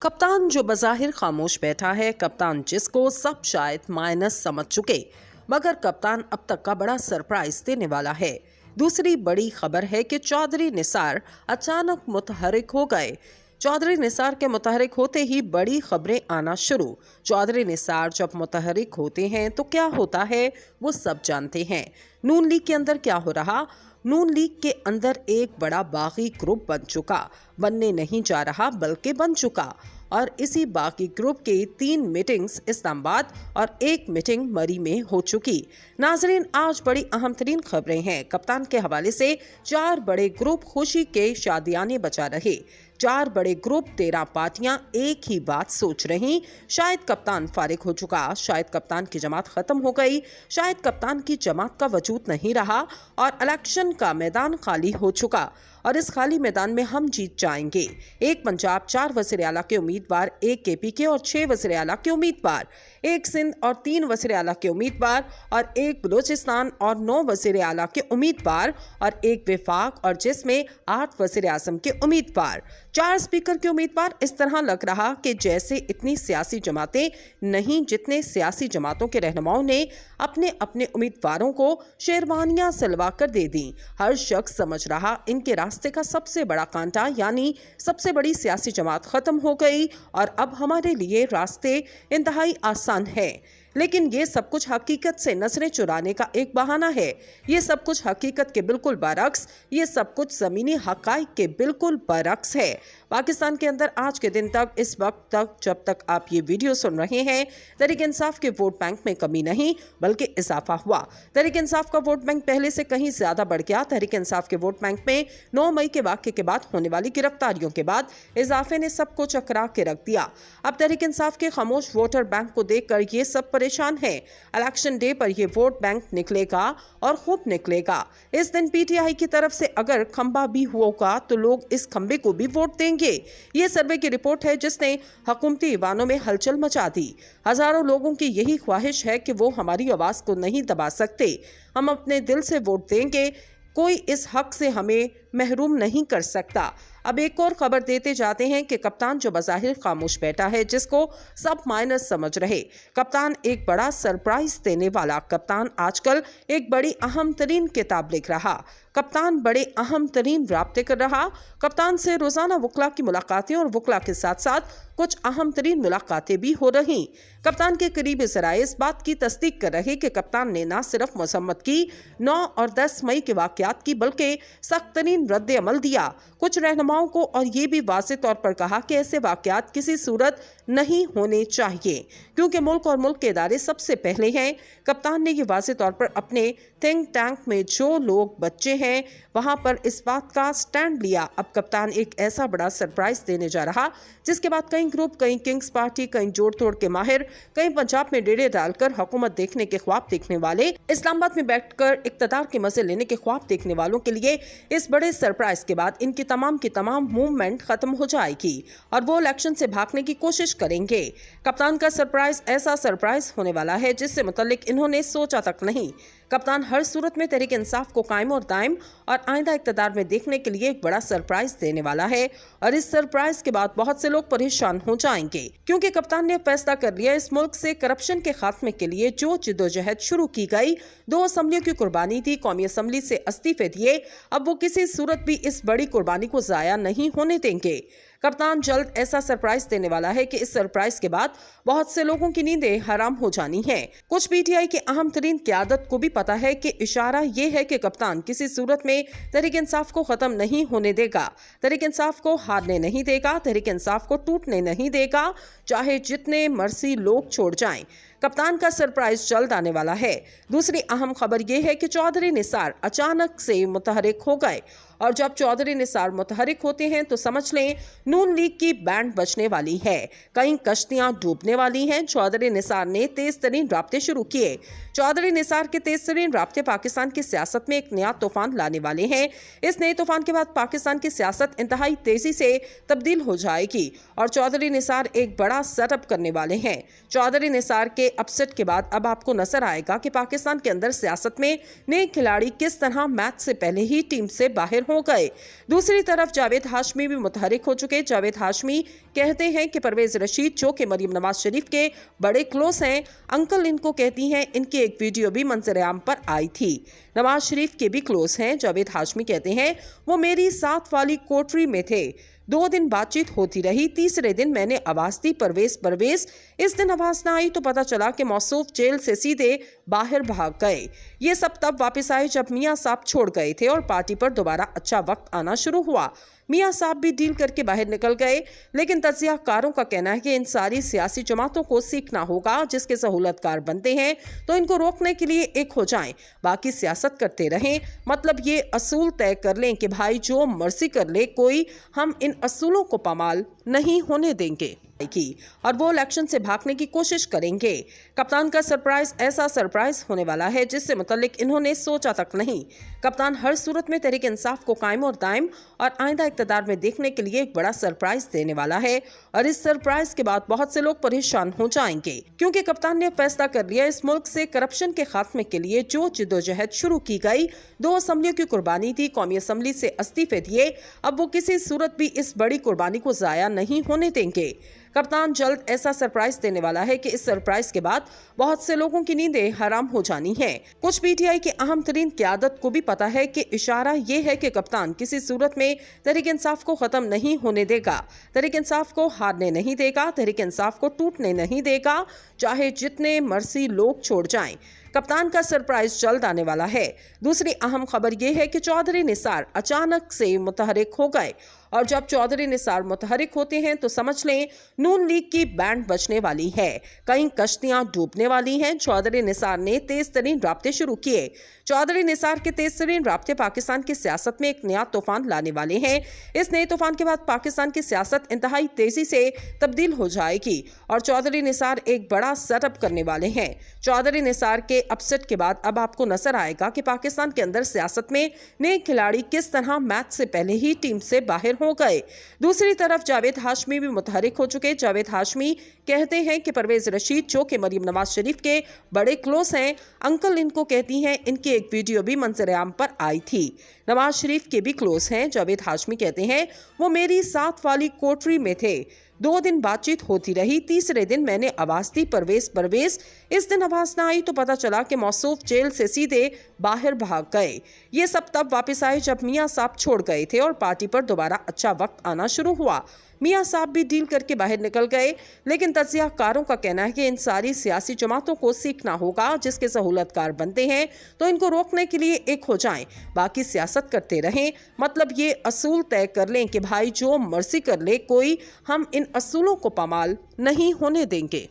कप्तान जो बज़ाहिर खामोश बैठा है, कप्तान जिसको सब शायद माइनस समझ चुके, मगर कप्तान अब तक का बड़ा सरप्राइज देने वाला है। दूसरी बड़ी खबर है कि चौधरी निसार अचानक मुतहरिक हो गए। चौधरी निसार के मुतहरिक होते ही बड़ी खबरें आना शुरू। चौधरी निसार जब मुतहरिक होते हैं तो क्या होता है वो सब जानते हैं। नून लीग के अंदर क्या हो रहा? नून लीग के अंदर एक बड़ा बागी ग्रुप बन चुका, बनने नहीं जा रहा बल्कि बन चुका। और इसी बागी ग्रुप के 3 मीटिंग्स इस्लामाबाद और 1 मीटिंग मरी में हो चुकी। नाजरीन, आज बड़ी अहम तरीन खबरें हैं। कप्तान के हवाले से 4 बड़े ग्रुप खुशी के शादियाने बजा रहे। 4 बड़े ग्रुप 13 पार्टियां एक ही बात सोच रही। शायद कप्तान फारिग हो चुका, शायद कप्तान की जमात खत्म हो गई, शायद कप्तान की जमात का वजूद नहीं रहा और इलेक्शन का मैदान खाली हो चुका और इस खाली मैदान में हम जीत जाएंगे। 1 पंजाब, 4 वज़ीर आला के उम्मीदवार, 1 केपी के और 6 वज़ीर आला के उम्मीदवार, 1 सिंध और 3 वज़ीर आला के उम्मीदवार और 1 बलूचिस्तान और 9 वज़ीर आला के उम्मीदवार और 1 विफाक और जिसमें 8 वज़ीर आज़म के उम्मीदवार, 4 स्पीकर के उम्मीदवार। इस तरह लग रहा कि जैसे इतनी सियासी जमातें नहीं जितने सियासी जमातों के रहनुमाओं ने अपने अपने उम्मीदवारों को शेरवानियां सिलवा कर दे दी। हर शख्स समझ रहा इनके रास्ते का सबसे बड़ा कांटा यानी सबसे बड़ी सियासी जमात खत्म हो गई और अब हमारे लिए रास्ते इंतहाई आसान है। लेकिन ये सब कुछ हकीकत से नजरें चुराने का एक बहाना है। ये सब कुछ हकीकत के बिल्कुल बरअक्स, ये सब कुछ ज़मीनी हकाइक के बिल्कुल बरअक्स है। पाकिस्तान के अंदर आज के दिन तक, इस वक्त तक जब तक आप ये वीडियो सुन रहे हैं, तहरीक इंसाफ के वोट बैंक में कमी नहीं बल्कि इजाफा हुआ। तहरीक इंसाफ का वोट बैंक पहले से कहीं ज्यादा बढ़ गया। तहरीक इंसाफ के वोट बैंक में 9 मई के वाक़े के बाद होने वाली गिरफ्तारियों के बाद इजाफे ने सबको चकरा के रख दिया। अब तहरीक इंसाफ के खामोश वोटर बैंक को देखकर ये सब परेशान है। इलेक्शन डे पर यह वोट बैंक निकलेगा और खूब निकलेगा। इस दिन पीटीआई की तरफ से अगर खंबा भी होगा तो लोग इस खंबे को भी वोट देंगे। ये सर्वे की रिपोर्ट है जिसने हुकूमती ईवानों में हलचल मचा दी। हजारों लोगों की यही ख्वाहिश है कि वो हमारी आवाज को नहीं दबा सकते। हम अपने दिल से वोट देंगे, कोई इस हक से हमें महरूम नहीं कर सकता। अब एक और खबर देते जाते हैं कि कप्तान जो बज़ाहिर खामोश बैठा है, जिसको सब माइनस समझ रहे, कप्तान एक बड़ा सरप्राइज देने वाला। कप्तान आजकल एक बड़ी अहम तरीन किताब लिख रहा। कप्तान बड़े अहम तरीन राब्ते कर रहा। कप्तान से रोजाना वकला की मुलाकातें और वकला के साथ साथ कुछ अहम तरीन मुलाकातें भी हो रही। कप्तान के करीबी ज़राए इस बात की तस्दीक कर रहे कि कप्तान ने न सिर्फ मसम्मत की 9 और 10 मई के वाक़यात की बल्कि सख्त तरीन रद्द अमल दिया कुछ रहनुमाओं को और ये भी वाज़ेह तौर पर कहा कि ऐसे वाक़यात किसी सूरत नहीं होने चाहिए क्योंकि मुल्क और मुल्क के इदारे सबसे पहले हैं। कप्तान ने ये वाज़ेह तौर पर अपने थिंक टैंक में जो लोग बच्चे हैं वहां पर इस बात का स्टैंड लिया। अब कप्तान एक ऐसा बड़ा सरप्राइज देने जा रहा जिसके बाद कई ग्रुप, कई किंग्स पार्टी, कई जोड़ तोड़ के माहिर, कई पंजाब में डेरे डालकर हुकूमत देखने के ख्वाब देखने वाले, इस्लामाबाद में बैठकर इक्तदार के मजे लेने के ख्वाब देखने वालों के लिए इस बड़े सरप्राइज के बाद इनकी तमाम मूवमेंट खत्म हो जाएगी और वो इलेक्शन से भागने की कोशिश करेंगे। कप्तान का सरप्राइज ऐसा सरप्राइज होने वाला है जिससे मुतल्लिक इन्होंने सोचा तक नहीं। कप्तान हर सूरत में तहरीक इंसाफ को कायम और दायम और आइंदा इक़्तिदार में देखने के लिए एक बड़ा सरप्राइज देने वाला है और इस सरप्राइज के बाद बहुत से लोग परेशान हो जाएंगे क्योंकि कप्तान ने फैसला कर लिया इस मुल्क से करप्शन के खात्मे के लिए जो जिद्दोजहद शुरू की गई, 2 असम्बलियों की कुर्बानी थी, कौमी असम्बली से इस्तीफे दिए, अब वो किसी सूरत भी इस बड़ी कुर्बानी को जाया नहीं होने देंगे। कप्तान जल्द ऐसा सरप्राइज देने वाला है कि इस सरप्राइज के बाद बहुत से लोगों की नींदें हराम हो जानी है। कुछ पीटीआई की अहम तरीन क़यादत को भी पता है कि इशारा ये है कि कप्तान किसी सूरत में तहरीक इंसाफ को खत्म नहीं होने देगा, तहरीक इंसाफ को हारने नहीं देगा, तहरीक इंसाफ को टूटने नहीं देगा, चाहे जितने मर्जी लोग छोड़ जाएं। कप्तान का सरप्राइज जल्द आने वाला है। दूसरी अहम खबर यह है कि चौधरी निसार अचानक से मुतहरिक हो गए और जब चौधरी निसार मुतहरिक होते हैं तो समझ लें नून लीग की बैंड बजने वाली है, कई कश्तियां डूबने वाली हैं। चौधरी निसार ने तेज तरीन राब्ते शुरू किए। चौधरी निसार के तेज तरीन राब्ते पाकिस्तान की सियासत में एक नया तूफान लाने वाले हैं। इस नए तूफान के बाद पाकिस्तान की सियासत इंतहाई तेजी से तब्दील हो जाएगी और चौधरी निसार एक बड़ा सेटअप करने वाले हैं। चौधरी निसार के अपसेट के बाद अब आपको नजर आएगा कि पाकिस्तान के अंदर सियासत में नए खिलाड़ी किस तरह मैच से पहले ही टीम से बाहर हो गए। दूसरी तरफ जावेद हाशमी भी मुतहरिक हो चुके। जावेद हाशमी कहते हैं कि परवेज रशीद जो कि मरियम नवाज शरीफ के बड़े क्लोज हैं, अंकल इनको कहती हैं। इनकी एक वीडियो भी मंजर आम पर आई थी। नवाज शरीफ के भी क्लोज हैं। जावेद हाशमी कहते हैं वो मेरी साथ वाली कोठरी में थे, 2 दिन बातचीत होती रही, तीसरे दिन मैंने आवाज दी परवेज। इस दिन आवाज ना आई तो पता चला कि मौसूफ जेल से सीधे बाहर भाग गए। ये सब तब वापस आए जब मियां साहब छोड़ गए थे और पार्टी पर दोबारा अच्छा वक्त आना शुरू हुआ। मियां साहब भी डील करके बाहर निकल गए, लेकिन तज्जियाकारों का कहना है कि इन सारी सियासी जमातों को सीखना होगा। जिसके सहूलतकार बनते हैं तो इनको रोकने के लिए एक हो जाएं, बाकी सियासत करते रहें। मतलब ये असूल तय कर लें कि भाई जो मर्जी कर ले कोई, हम इन असूलों को पामाल नहीं होने देंगे और वो इलेक्शन से भागने की कोशिश करेंगे। कप्तान का सरप्राइज ऐसा सरप्राइज होने वाला है जिससे मुतल्लिक इन्होंने सोचा तक नहीं। कप्तान हर सूरत में तहरीक इंसाफ को कायम और दायम और आइंदा इक़्तिदार में देखने के लिए एक बड़ा सरप्राइज देने वाला है और इस सरप्राइज के बाद बहुत से लोग परेशान हो जाएंगे, क्योंकि कप्तान ने फैसला कर लिया इस मुल्क से करप्शन के खात्मे के लिए जो जिद्दोजहद शुरू की गई, 2 असम्बलियों की कुर्बानी थी, कौमी असम्बली से इस्तीफे दिए, अब वो किसी सूरत भी इस बड़ी कुर्बानी को जाया नहीं होने देंगे। कप्तान जल्द ऐसा सरप्राइज देने वाला है कि इस सरप्राइज के बाद बहुत से लोगों की नींदें हराम हो जानी है। कुछ पीटीआई की अहम तरीन क़यादत को भी पता है कि इशारा ये है कि कप्तान किसी सूरत में तहरीक इंसाफ को खत्म नहीं होने देगा, तहरीक इंसाफ को हारने नहीं देगा, तहरीक इंसाफ को टूटने नहीं देगा, चाहे जितने मर्जी लोग छोड़ जाएं। कप्तान का सरप्राइज जल्द आने वाला है। दूसरी अहम खबर यह है कि चौधरी निसार अचानक से मुतहरिक हो गए और जब चौधरी निसार मुतहरिक होते हैं तो समझ लें नून लीग की बैंड बजने वाली है, कई कश्तियां डूबने वाली हैं। चौधरी निसार ने तेज तरीन राब्ते शुरू किए। चौधरी निसार के तेज तरीन राब्ते पाकिस्तान की सियासत में एक नया तूफान लाने वाले हैं। इस नए तूफान के बाद पाकिस्तान की सियासत इंतहाई तेजी से तब्दील हो जाएगी और चौधरी निसार एक बड़ा सेटअप करने वाले हैं। चौधरी निसार के अपसेट के बाद अब आपको नजर आएगा कि पाकिस्तान के अंदर सियासत में नए खिलाड़ी किस तरह मैच से पहले ही टीम से बाहर हो गए। दूसरी तरफ जावेद हाशमी भी मुतहरिक हो चुके। जावेद हाशमी कहते हैं कि परवेज रशीद जो कि मरियम नवाज शरीफ के बड़े क्लोज हैं, अंकल इनको कहती हैं। इनकी एक वीडियो भी मंजर आम पर आई थी। नवाज शरीफ के भी क्लोज हैं। जावेद हाशमी कहते हैं वो मेरी साथ वाली कोठरी में थे, 2 दिन बातचीत होती रही, तीसरे दिन मैंने आवाज दी परवेज। इस दिन आवाज ना आई तो पता चला कि मौसूफ जेल से सीधे बाहर भाग गए। ये सब तब वापस आए जब मियां साहब छोड़ गए थे और पार्टी पर दोबारा अच्छा वक्त आना शुरू हुआ। मियां साहब भी डील करके बाहर निकल गए, लेकिन तज्जियाकारों का कहना है कि इन सारी सियासी जमातों को सीखना होगा। जिसके सहूलतकार बनते हैं तो इनको रोकने के लिए एक हो जाएं, बाकी सियासत करते रहें। मतलब ये असूल तय कर लें कि भाई जो मर्जी कर ले कोई, हम इन असूलों को पामाल नहीं होने देंगे।